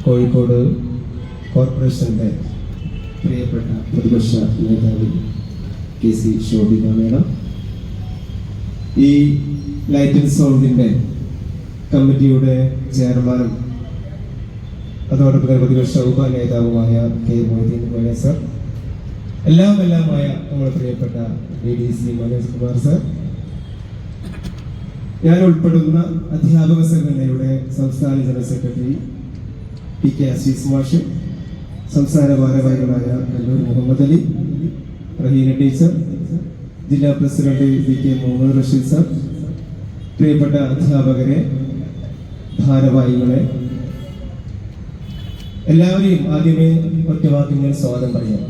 കോഴിക്കോട് കോർപ്പറേഷന്റെ പ്രിയപ്പെട്ട പ്രതിപക്ഷ നേതാവ് KC ശോഭിക മേഡം, ഈ ലൈറ്റ് ആൻഡ് സൗണ്ടിന്റെ കമ്മിറ്റിയുടെ ചെയർമാനും അതോടൊപ്പം പ്രതിപക്ഷ ഉപനേതാവുമായ K. മൊയ്തീൻ കോയ സർ, എല്ലാമായ നമ്മുടെ പ്രിയപ്പെട്ട DDC മനോജ് കുമാർ സർ, ഞാൻ ഉൾപ്പെടുന്ന അധ്യാപക സംഘടനയുടെ സംസ്ഥാന ജനറൽ സെക്രട്ടറി PK അസീസ് മാഷ്, സംസ്ഥാന ഭാരവാഹികളായ കല്ലൂർ മുഹമ്മദ് അലി, റഹീന ടീച്ചർ, ജില്ലാ president VK Muhammad Rasheed sir, പ്രിയപ്പെട്ട അധ്യാപകരെ, ഭാരവാഹികളെ, എല്ലാവരെയും ആദ്യമേ ഒറ്റ വാക്കിൽ ഞാൻ സ്വാഗതം പറയാം.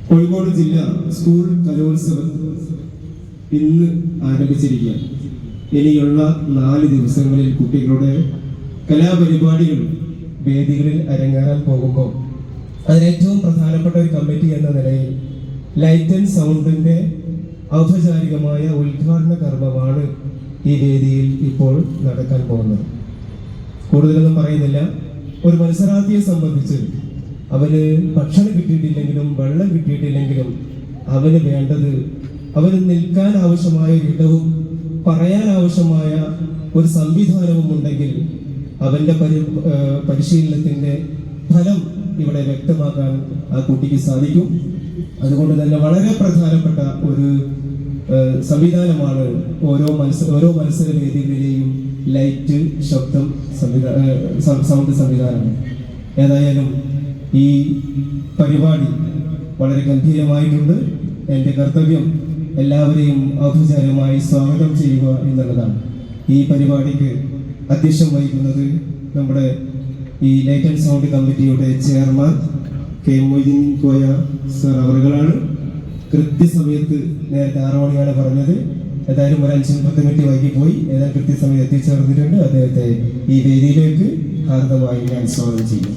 കോഴിക്കോട് ജില്ലാ സ്കൂൾ കലോത്സവം ഇന്ന് ആരംഭിച്ചിരിക്കുക. ഇനിയുള്ള 4 ദിവസങ്ങളിൽ കുട്ടികളുടെ കലാപരിപാടികൾ വേദികളിൽ അരങ്ങേറാൻ പോകുമ്പോൾ അതിലേറ്റവും പ്രധാനപ്പെട്ട ഒരു കമ്മിറ്റി എന്ന നിലയിൽ ലൈറ്റ് ആൻഡ് സൗണ്ടിന്റെ ഔപചാരികമായ ഉദ്ഘാടന കർമ്മമാണ് ഈ വേദിയിൽ ഇപ്പോൾ നടക്കാൻ പോകുന്നത്. കൂടുതലൊന്നും പറയുന്നില്ല. ഒരു മത്സരാർത്ഥിയെ സംബന്ധിച്ച് അവന് ഭക്ഷണം കിട്ടിയിട്ടില്ലെങ്കിലും വെള്ളം കിട്ടിയിട്ടില്ലെങ്കിലും അവന് വേണ്ടത് അവന് നിൽക്കാൻ ആവശ്യമായ ഇടവും പറയാൻ ആവശ്യമായ ഒരു സംവിധാനവും ഉണ്ടെങ്കിൽ അവന്റെ പരിശീലനത്തിന്റെ ഫലം ഇവിടെ വ്യക്തമാക്കാൻ ആ കുട്ടിക്ക് സാധിക്കും. അതുകൊണ്ട് തന്നെ വളരെ പ്രധാനപ്പെട്ട ഒരു സംവിധാനമാണ് ഓരോ മത്സര വേദികളിലെയും ലൈറ്റ്, ശബ്ദം, സൗണ്ട് സംവിധാനം. ഏതായാലും ഈ പരിപാടി വളരെ ഗംഭീരമായിട്ടുണ്ട്. എൻ്റെ കർത്തവ്യം എല്ലാവരെയും ഔപചാരികമായി സ്വാഗതം ചെയ്യുക എന്നുള്ളതാണ്. ഈ പരിപാടിക്ക് അധ്യക്ഷം വഹിക്കുന്നത് നമ്മുടെ ഈ ലൈറ്റ് ആൻഡ് സൗണ്ട് കമ്മിറ്റിയുടെ chairman K. Moideen Koya sir അവറുകളാണ്. കൃത്യസമയത്ത് നേരത്തെ 6 മണിയാണ് പറഞ്ഞത്. ഏതായാലും ഒരു 5-10 മിനിറ്റ് വൈകിപ്പോയി. ഏതായാലും കൃത്യസമയം എത്തിച്ചേർന്നിട്ടുണ്ട്. അദ്ദേഹത്തെ ഈ വേദിയിലേക്ക് ഹാർദമായി ഞാൻ സ്വാഗതം ചെയ്യും.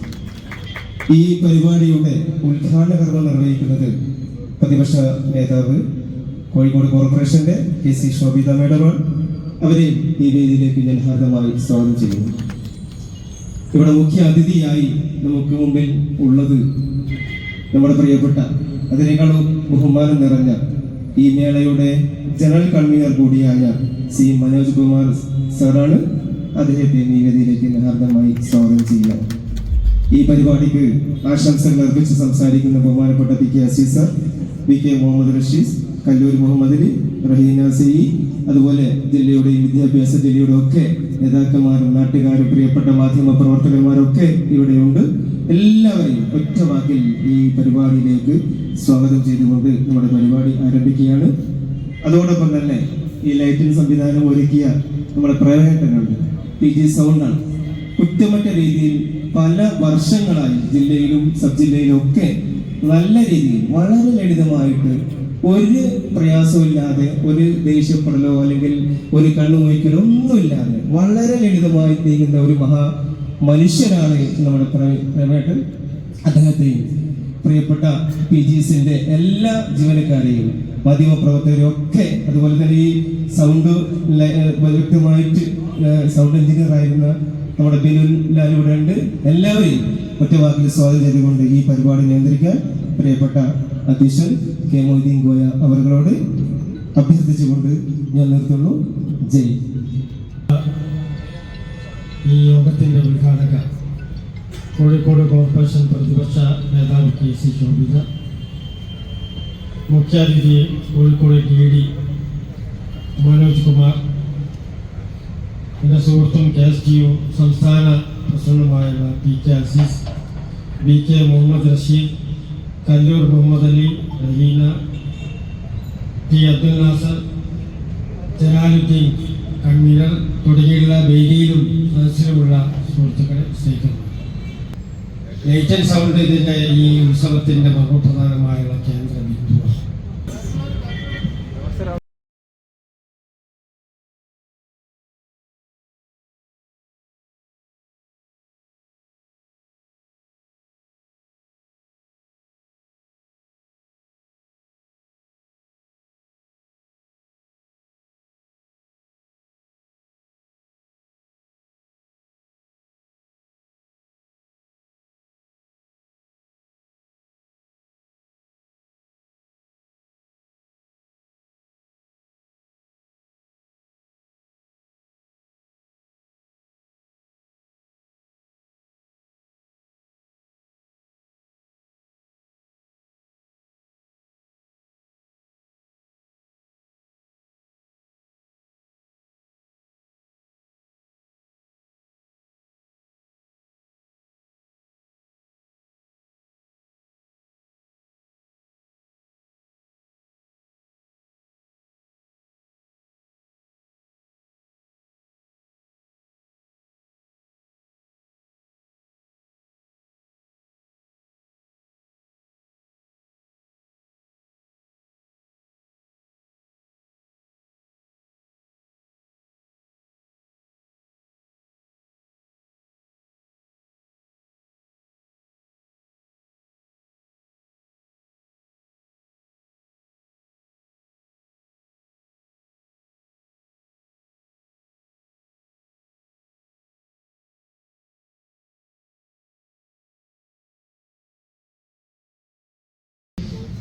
ഈ പരിപാടിയുടെ ഉദ്ഘാടന കർമ്മം നിർവഹിക്കുന്നത് പ്രതിപക്ഷ നേതാവ് കോഴിക്കോട് കോർപ്പറേഷന്റെ KC ശോഭിക മേഡമാണ്. അവരെ ഈ വേദിയിലേക്ക് ഞാൻ ഹാർദമായി സ്വാഗതം ചെയ്യുന്നു. ഇവിടെ മുഖ്യ അതിഥിയായി നമുക്ക് മുമ്പിൽ ഉള്ളത് നമ്മുടെ പ്രിയപ്പെട്ട, അതിനേക്കാളും ബഹുമാനം നിറഞ്ഞ ഈ മേളയുടെ ജനറൽ കൺവീനർ കൂടിയായ C. മനോജ് കുമാർ സാറാണ്. അദ്ദേഹത്തെ ഈ വേദിയിലേക്ക് ഹാർദമായി സ്വാഗതം ചെയ്യുക. ഈ പരിപാടിക്ക് ആശംസകൾ അർപ്പിച്ച് സംസാരിക്കുന്ന ബഹുമാനപ്പെട്ട PK Azeez sir, VK Muhammad Rasheed, Kallur Muhammad Ali, Raheena C, അതുപോലെ ജില്ലയുടെയും വിദ്യാഭ്യാസ ജില്ലയുടെ ഒക്കെ നേതാക്കന്മാരും നാട്ടുകാരും പ്രിയപ്പെട്ട മാധ്യമ പ്രവർത്തകന്മാരൊക്കെ ഇവിടെയുണ്ട്. എല്ലാവരെയും ഒറ്റ വാക്കിൽ ഈ പരിപാടിയിലേക്ക് സ്വാഗതം ചെയ്തുകൊണ്ട് നമ്മുടെ പരിപാടി ആരംഭിക്കുകയാണ്. അതോടൊപ്പം തന്നെ ഈ ലൈറ്റിംഗ് സംവിധാനം ഒരുക്കിയ നമ്മുടെ പ്രവേട്ടനുണ്ട്, PG സൗണ്ടാണ്. കുറ്റമറ്റ രീതിയിൽ പല വർഷങ്ങളായി ജില്ലയിലും സബ് ജില്ലയിലും ഒക്കെ നല്ല രീതിയിൽ വളരെ ലളിതമായിട്ട് ഒരു പ്രയാസമില്ലാതെ, ഒരു ദേഷ്യപ്പെടലോ അല്ലെങ്കിൽ ഒരു കണ്ണുമൊഴിക്കലോ ഒന്നുമില്ലാതെ വളരെ ലളിതമായി നീങ്ങുന്ന ഒരു മനുഷ്യനാണ് നമ്മുടെ പ്രവേട്ടൻ. അദ്ദേഹത്തെയും പ്രിയപ്പെട്ട PGസിന്റെ എല്ലാ ജീവനക്കാരെയും മാധ്യമപ്രവർത്തകരെയും ഒക്കെ, അതുപോലെ തന്നെ ഈ സൗണ്ട് വ്യക്തമായിട്ട് സൗണ്ട് എഞ്ചിനീയർ ആയിരുന്ന നമ്മുടെ ബിനുൽ ലാൽ ഇവിടെ ഉണ്ട്. എല്ലാവരെയും ഒറ്റവാക്കിൽ സ്വാഗതം ചെയ്തുകൊണ്ട് ഈ പരിപാടി നിയന്ത്രിക്കാൻ പ്രിയപ്പെട്ട അധ്യക്ഷൻ K. മൊയ്തീൻ കോയ അവരോട് അഭ്യർത്ഥിച്ചുകൊണ്ട് ഞാൻ നിർത്തുന്നു. ജയ്. ഈ യോഗത്തിന്റെ ഉദ്ഘാടക കോഴിക്കോട് കോർപ്പറേഷൻ പ്രതിപക്ഷ നേതാവ് KC ശോഭിക, മുഖ്യാതിഥി കോഴിക്കോട് DD മനോജ് കുമാർ, എൻ്റെ സുഹൃത്തും KSTU സംസ്ഥാന പ്രസിഡന്റുമായ PK Azeez, VK Muhammad Rasheed, Kallur Muhammad Ali, Raheena, T. Abdul Nasser, Jalaluddin convener തുടങ്ങിയുള്ള വേദിയിലും സദസ്സിലുമുള്ള സുഹൃത്തുക്കളെ സ്നേഹിക്കുന്നു. ലൈറ്റ് ആൻഡ് സൗണ്ട് ഇതിൻ്റെ ഈ ഉത്സവത്തിൻ്റെ മർമ്മപ്രധാനമായുള്ള കേന്ദ്ര ബിന്ദുവാണ്.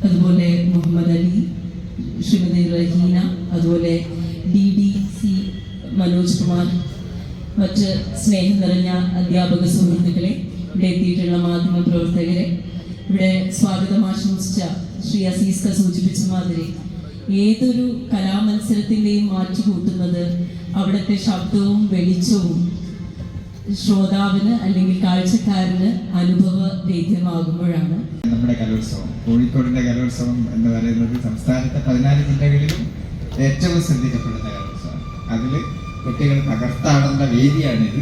അതുപോലെ മുഹമ്മദ് അലി, ശ്രീമതി റഹീന, അതുപോലെ DDC മനോജ് കുമാർ, മറ്റ് സ്നേഹം നിറഞ്ഞ അധ്യാപക സുഹൃത്തുക്കളെ, ഇവിടെ എത്തിയിട്ടുള്ള മാധ്യമ പ്രവർത്തകരെ, ഇവിടെ സ്വാഗതം ആശംസിച്ച ശ്രീ അസീസ്ക സൂചിപ്പിച്ച മാതിരി ഏതൊരു കലാമത്സരത്തിൻ്റെയും മാറ്റുകൂട്ടുന്നത് അവിടുത്തെ ശബ്ദവും വെളിച്ചവും ശ്രോതാവിന് അല്ലെങ്കിൽ കാഴ്ചക്കാരന് അനുഭവവേദ്യമാകുമ്പോഴാണ്. നമ്മുടെ കലോത്സവം, കോഴിക്കോടിന്റെ കലോത്സവം എന്ന് പറയുന്നത് സംസ്ഥാനത്തെ 14 ജില്ലകളിലും ഏറ്റവും ശ്രദ്ധിക്കപ്പെടുന്ന കലോത്സവം. അതിൽ കുട്ടികൾ തകർത്താടുന്ന വേദിയാണിത്.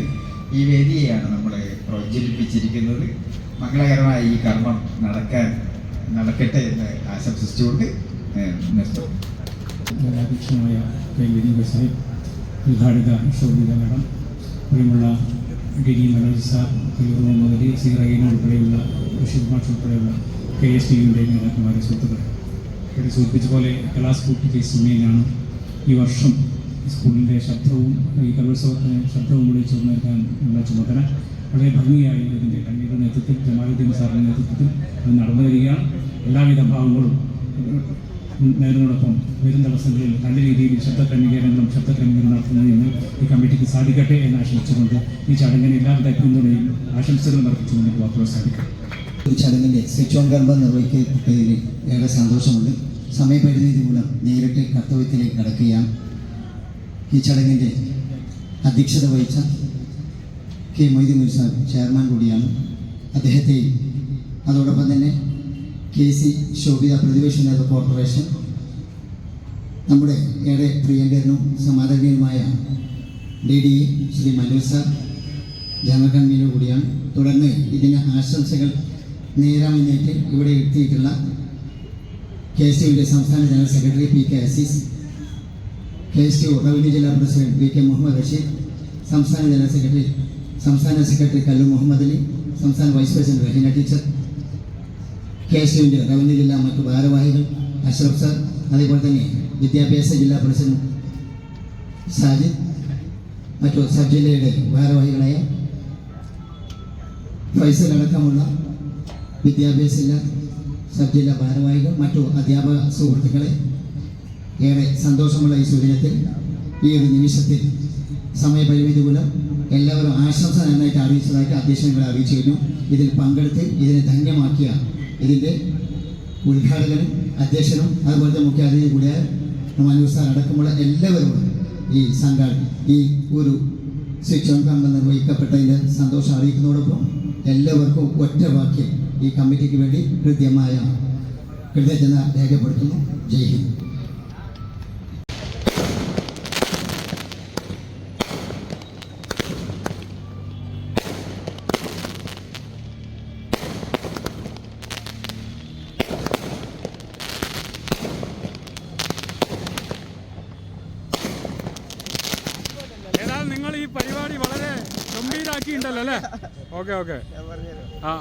ഈ വേദിയെയാണ് നമ്മൾ പ്രോജ്വലിപ്പിച്ചിരിക്കുന്നത്. മംഗളകരമായ ഈ കർമ്മം നടക്കട്ടെ എന്ന് ആശംസിച്ചുകൊണ്ട് നിർത്തും. അധ്യക്ഷനായ കൈവരി സാഹിബ്, ഉദ്ഘാടക ശോഭിത മാഡം, പ്രിയമുള്ള DD Manoj sir, Muhammad Ali, C Raheena ഉൾപ്പെടെയുള്ള ബഷീർ മാഷ് ഉൾപ്പെടെയുള്ള KSTUവിൻ്റെ നേതാക്കന്മാരെ, സുഹൃത്തുക്കളെ, ഇവിടെ സൂചിപ്പിച്ച പോലെ കലാസ്കൂൾ ടീച്ചേഴ്സ് യൂണിയനാണ് ഈ വർഷം സ്കൂളിൻ്റെ ശബ്ദവും ഈ കലോത്സവത്തിന് ശബ്ദവും വിളിച്ചു നൽകാൻ ഉള്ള ചുമതല. വളരെ ഭംഗിയായി ഇതിൻ്റെ കണ്ണീരുടെ നേതൃത്വത്തിൽ, ജമാലുദ്ദീൻ സാറിൻ്റെ നേതൃത്വത്തിൽ അത് നടന്നു വരികയാണ്. എല്ലാവിധ ഭാവങ്ങളും നേരിനോടൊപ്പം വരും ദിവസങ്ങളിൽ നല്ല രീതിയിൽ ശബ്ദക്രമീകരണം നടത്തുന്നതിന് ഈ കമ്മിറ്റിക്ക് സാധിക്കട്ടെ എന്ന് ആശംസിച്ചുകൊണ്ട് ഈ ചടങ്ങിന് എല്ലാവിധ പിന്തുണയും ആശംസകളും അർപ്പിച്ചുകൊണ്ട് എനിക്ക് വാക്കുകൾ സാധിക്കും. ഈ ചടങ്ങിൻ്റെ സ്വിച്ച് ഓൺ കർമ്മം നിർവഹിക്കപ്പെട്ടതിൽ ഏറെ സന്തോഷമുണ്ട്. സമയപരിമിതി മൂലം നേരിട്ട് കർത്തവ്യത്തിലേക്ക് കടക്കുകയാണ്. ഈ ചടങ്ങിൻ്റെ അധ്യക്ഷത വഹിച്ച K. മൊയ്തീൻ സാർ ചെയർമാൻ കൂടിയാണ്. അദ്ദേഹത്തെ അതോടൊപ്പം തന്നെ KC ശോഭിത പ്രതിപക്ഷ നേതൃത്വ കോർപ്പറേഷൻ, നമ്മുടെ ഏറെ പ്രിയങ്കരനും സമാധാനീയനുമായ DD Shri Manoj sir general convener കൂടിയാണ്. തുടർന്ന് ഇതിന് ആശംസകൾ നേരാമെന്നേറ്റ് ഇവിടെ എത്തിയിട്ടുള്ള KSTUവിൻ്റെ സംസ്ഥാന general secretary PK Azeez, KSTU revenue ജില്ലാ പ്രസിഡന്റ് VK മുഹമ്മദ് റഷീദ്, സംസ്ഥാന സെക്രട്ടറി കല്ലൂർ മുഹമ്മദ് അലി, സംസ്ഥാന വൈസ് പ്രസിഡന്റ് റഹീന ടീച്ചർ, KSTUവിൻ്റെ റവന്യൂ ജില്ലാ മറ്റു ഭാരവാഹികൾ അഷ്റഫ് സാർ, അതേപോലെ തന്നെ വിദ്യാഭ്യാസ ജില്ലാ പ്രസിഡന്റ് സാജിദ്, മറ്റു സബ് ജില്ലയുടെ ഭാരവാഹികളായ ഫൈസൽ അടക്കമുള്ള വിദ്യാഭ്യാസ ജില്ലാ സബ് ജില്ലാ ഭാരവാഹികൾ, മറ്റു അധ്യാപക സുഹൃത്തുക്കളെ, ഏറെ സന്തോഷമുള്ള ഈ സുദിനത്തിൽ, ഈ ഒരു നിമിഷത്തിൽ സമയപരിമിതി മൂലം എല്ലാവരും ആശംസ നന്നായിട്ട് അറിയിച്ചതായിട്ട് അധ്യക്ഷങ്ങളെ അറിയിച്ചു കഴിഞ്ഞു. ഇതിൽ പങ്കെടുത്ത് ഇതിനെ ധന്യമാക്കിയ ഇതിൻ്റെ ഉദ്ഘാടകനും അധ്യക്ഷനും അതുപോലത്തെ മുഖ്യ അതിഥി കൂടിയായ മനോജ് സാർ അടക്കമുള്ള എല്ലാവരും ഈ ഒരു സ്വിച്ച് ഓൺ കർമ്മം നിർവഹിക്കപ്പെട്ടതിൻ്റെ സന്തോഷം അറിയിക്കുന്നതോടൊപ്പം എല്ലാവർക്കും ഒറ്റ വാക്യം ഈ കമ്മിറ്റിക്ക് വേണ്ടി കൃത്യമായ കൃതജ്ഞത രേഖപ്പെടുത്തുന്നു. ജയ് ഹിന്ദ്. നിങ്ങൾ ഈ പരിപാടി വളരെ ഗംഭീരാക്കിയിട്ടുണ്ടല്ലോ അല്ലേ? ഓക്കെ. ആ